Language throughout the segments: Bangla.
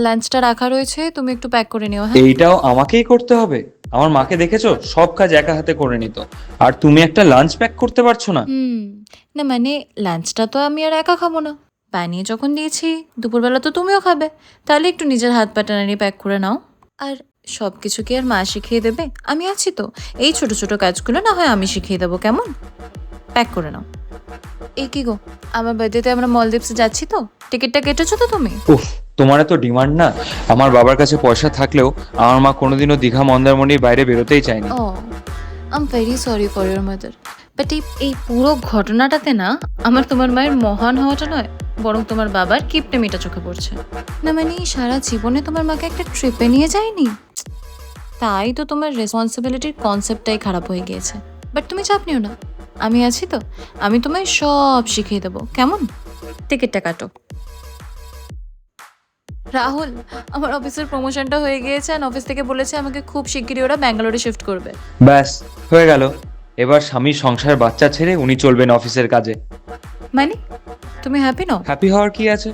লাঞ্চটা রাখা রয়েছে, তুমি একটু প্যাক করে নিও। হ্যাঁ, এইটাও আমাকেই করতে হবে? আমার মাকে দেখেছো, সব কাজ একা হাতে করে নিত। আর তুমি একটা লাঞ্চ প্যাক করতে পারছো না? না মানে লাঞ্চটা তো আমি আর একা খাবো না, বানিয়ে যখন দিয়েছি দুপুরবেলা তো তুমিও খাবে, তাহলে একটু নিজের হাত পাটা নাড়িয়ে প্যাক করে নাও। আর সব কিছু কি আর মা শিখিয়ে দেবে? আমি আছি তো, এই ছোট ছোট কাজগুলো না হয় আমি শিখিয়ে দেবো, কেমন? প্যাক করে নাও। এই কি গো, আমার বার্থডেতে আমরা মলদ্বীপসে যাচ্ছি তো, টিকিটটা কেটেছো তো তুমি? উফ, তোমার এত ডিমান্ড না। আমার বাবার কাছে পয়সা থাকলেও আমার মা কোনোদিনও দীঘা মন্দারমণির বাইরে বেরোতেই চায়নি। Oh, I am very sorry for your mother. But এই পুরো ঘটনাটাতে না আমার তোমার মায়ের মহান হওয়াটা নয়, বরং তোমার বাবার কিপটেমিটা চোখে পড়ছে। না মানে সারা জীবনে তোমার মাকে একটা ট্রিপে নিয়ে যায়নি, তাই তো তোমার রেসপন্সিবিলিটির কনসেপ্টটাই খারাপ হয়ে গিয়েছে। বাট তুমি চাপ নিও না, আমি আছি তো, আমি তোমায় সব শিখিয়ে দেবো, কেমন? টিকিটটা কাটো। রাহুল, আমার অফিসের প্রমোশনটা হয়ে গিয়েছে, আর অফিস থেকে বলেছে আমাকে খুব শিগগিরই ওরা ব্যাঙ্গালোরে শিফট করবে। ব্যাস, হয়ে গেল। এবার স্বামী সংসার বাচ্চা ছেড়ে উনি চলবেন অফিসের কাজে। মানে তুমি হ্যাপি নও? হ্যাপি হওয়ার কি আছে?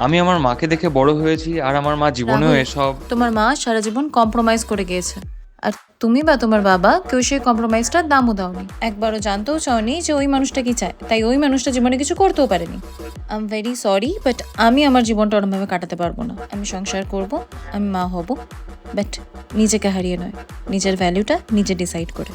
আমি আমার মাকে দেখে বড় হয়েছি, আর আমার মা জীবনেও রাহুল, এসব। তোমার মা সারা জীবন কম্প্রোমাইজ করে গিয়েছে, আর তুমি বা তোমার বাবা কেউ সেই কম্প্রোমাইজটার দামও দাওনি, একবারও জানতেও চাওনি যে ওই মানুষটা কি চায়, তাই ওই মানুষটা জীবনে কিছু করতেও পারেনি। I am very sorry, but আমি আমার জীবনটা ওরমভাবে কাটাতে পারবো না। আমি সংসার করব, আমি মা হব, বাট নিজেকে হারিয়ে নয়, নিজের ভ্যালুটা নিজে ডিসাইড করে।